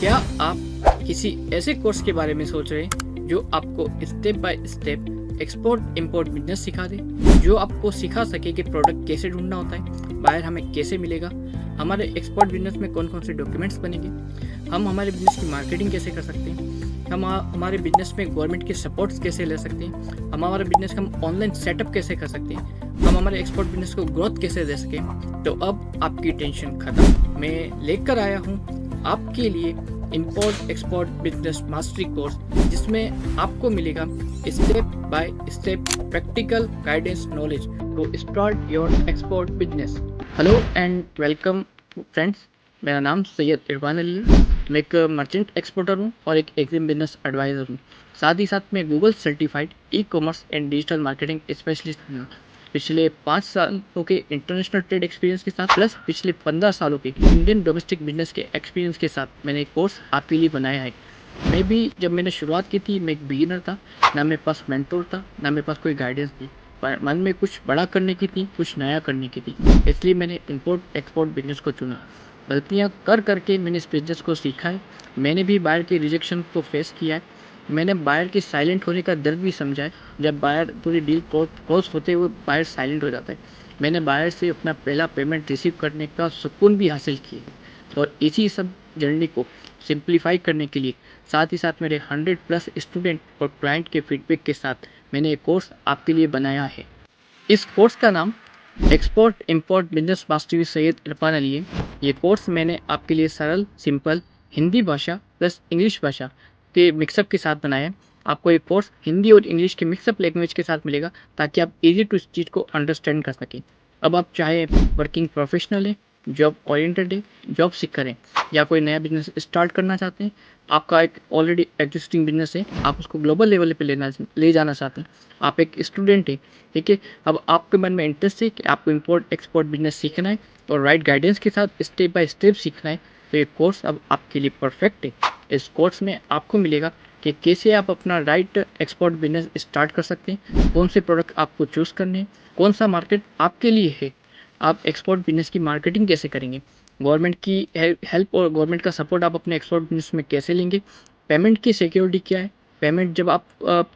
क्या आप किसी ऐसे कोर्स के बारे में सोच रहे हैं जो आपको step by step export import business सिखा दे, जो आपको सिखा सके कि प्रोडक्ट कैसे ढूंढना होता है, बायर हमें कैसे मिलेगा, हमारे एक्सपोर्ट बिजनेस में कौन कौन से डॉक्यूमेंट्स बनेंगे, हम हमारे बिजनेस की मार्केटिंग कैसे कर सकते हैं, हम हमारे बिजनेस में गवर्नमेंट के सपोर्ट्स कैसे ले सकते हैं, हम हमारे बिजनेस का हम ऑनलाइन सेटअप कैसे कर सकते हैं, हम हमारे एक्सपोर्ट बिजनेस को ग्रोथ कैसे दे सकें। तो अब आपकी टेंशन खत्म। मैं लेकर आया हूँ आपके लिए import export business mastery course, जिसमें आपको मिलेगा step by step practical guidance knowledge to start your export business. Hello and welcome friends, मेरा नाम सैयद इरफान अली है। मैं एक मर्चेंट एक्सपोर्टर हूँ और एक एग्जिम बिजनेस एडवाइज़र हूँ। साथ ही साथ मैं Google certified e commerce and digital marketing specialist हूँ। पिछले 5 सालों के इंटरनेशनल ट्रेड एक्सपीरियंस के साथ प्लस पिछले 15 सालों के इंडियन डोमेस्टिक बिजनेस के एक्सपीरियंस के साथ मैंने एक कोर्स आपके लिए बनाया है। मैं भी जब मैंने शुरुआत की थी, मैं एक बिगिनर था, ना मेरे पास मेंटोर था, ना मेरे पास कोई गाइडेंस थी, पर मन में कुछ बड़ा करने की थी, कुछ नया करने की थी, इसलिए मैंने इंपोर्ट एक्सपोर्ट बिजनेस को चुना। गलतियाँ कर करके मैंने इस बिजनेस को सीखा है। मैंने भी बायर के रिजेक्शन को फेस किया है। मैंने बायर के साइलेंट होने का दर्द भी समझा है। जब बायर पूरी डील क्लोज होते हुए बायर साइलेंट हो जाता है, मैंने बायर से अपना पहला पेमेंट रिसीव करने का सुकून भी हासिल किया। और इसी सब जर्नी को सिंप्लीफाई करने के लिए साथ ही साथ मेरे 100+ स्टूडेंट और क्लाइंट के फीडबैक के साथ मैंने एक कोर्स आपके लिए बनाया है। इस कोर्स का नाम export import business mastery Syed Irfan Ali है। ये कोर्स मैंने आपके लिए सरल, सिंपल हिंदी भाषा प्लस इंग्लिश भाषा के मिक्सअप के साथ बनाया है। आपको ये कोर्स हिंदी और इंग्लिश के मिक्सअप लैंग्वेज के साथ मिलेगा, ताकि आप इजी टू इस चीज़ को अंडरस्टैंड कर सकें। अब आप चाहे वर्किंग प्रोफेशनल है, जॉब ओरिएंटेड है, जॉब सीकर हैं, या कोई नया बिजनेस स्टार्ट करना चाहते हैं, आपका एक ऑलरेडी एग्जिस्टिंग बिजनेस है, आप उसको ग्लोबल लेवल पे ले जाना चाहते हैं, आप एक स्टूडेंट हैं, ठीक है, अब आपके मन में इंटरेस्ट है कि आपको इंपोर्ट एक्सपोर्ट बिजनेस सीखना है और राइट गाइडेंस के साथ स्टेप बाय स्टेप सीखना है, तो ये कोर्स अब आपके लिए परफेक्ट है। इस कोर्स में आपको मिलेगा कि कैसे आप अपना राइट एक्सपोर्ट बिजनेस स्टार्ट कर सकते हैं, कौन से प्रोडक्ट आपको चूज़ करने हैं, कौन सा मार्केट आपके लिए है, आप एक्सपोर्ट बिजनेस की मार्केटिंग कैसे करेंगे, गवर्नमेंट की हेल्प और गवर्नमेंट का सपोर्ट आप अपने एक्सपोर्ट बिजनेस में कैसे लेंगे, पेमेंट की सिक्योरिटी क्या है, पेमेंट जब आप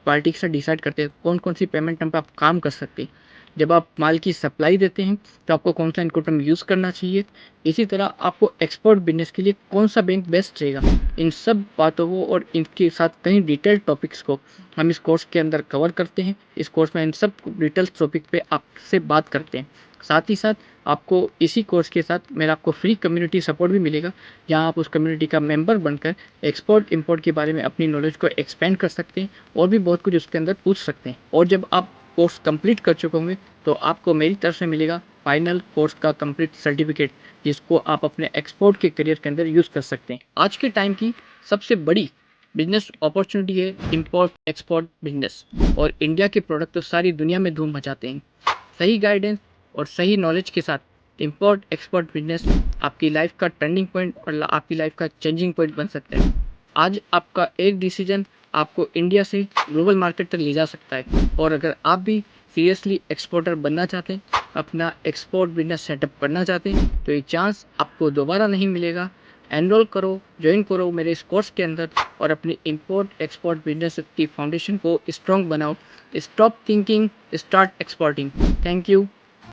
पार्टी के साथ डिसाइड करते हैं कौन कौन सी पेमेंट टर्म पे आप काम कर सकते हैं, जब आप माल की सप्लाई देते हैं तो आपको कौन सा इनकोटर्म यूज़ करना चाहिए, इसी तरह आपको एक्सपोर्ट बिजनेस के लिए कौन सा बैंक बेस्ट रहेगा। इन सब बातों को और इनके साथ कई डिटेल्ड टॉपिक्स को हम इस कोर्स के अंदर कवर करते हैं। इस कोर्स में इन सब डिटेल्स टॉपिक पे आपसे बात करते हैं। साथ ही साथ आपको इसी कोर्स के साथ मेरा आपको फ्री कम्युनिटी सपोर्ट भी मिलेगा, जहाँ आप उस कम्युनिटी का मेंबर बनकर एक्सपोर्ट इंपोर्ट के बारे में अपनी नॉलेज को एक्सपेंड कर सकते हैं और भी बहुत कुछ उसके अंदर पूछ सकते हैं। और जब आप कोर्स कंप्लीट कर चुके होंगे तो आपको मेरी तरफ से मिलेगा फाइनल कोर्स का कंप्लीट सर्टिफिकेट, जिसको आप अपने एक्सपोर्ट के करियर के अंदर यूज़ कर सकते हैं। आज के टाइम की सबसे बड़ी बिजनेस अपॉर्चुनिटी है इंपोर्ट एक्सपोर्ट बिजनेस, और इंडिया के प्रोडक्ट तो सारी दुनिया में धूम मचाते हैं। सही गाइडेंस और सही नॉलेज के साथ इंपोर्ट एक्सपोर्ट बिजनेस आपकी लाइफ का टर्निंग पॉइंट और आपकी लाइफ का चेंजिंग पॉइंट बन सकता है। आज आपका एक डिसीजन आपको इंडिया से ग्लोबल मार्केट तक ले जा सकता है। और अगर आप भी सीरियसली एक्सपोर्टर बनना चाहते हैं, अपना एक्सपोर्ट बिजनेस सेटअप करना चाहते हैं, तो ये चांस आपको दोबारा नहीं मिलेगा। एनरोल करो, ज्वाइन करो मेरे इस कोर्स के अंदर और अपनी इंपोर्ट एक्सपोर्ट बिजनेस की फाउंडेशन को स्ट्रॉन्ग बनाओ। Stop thinking, start exporting. Thank you.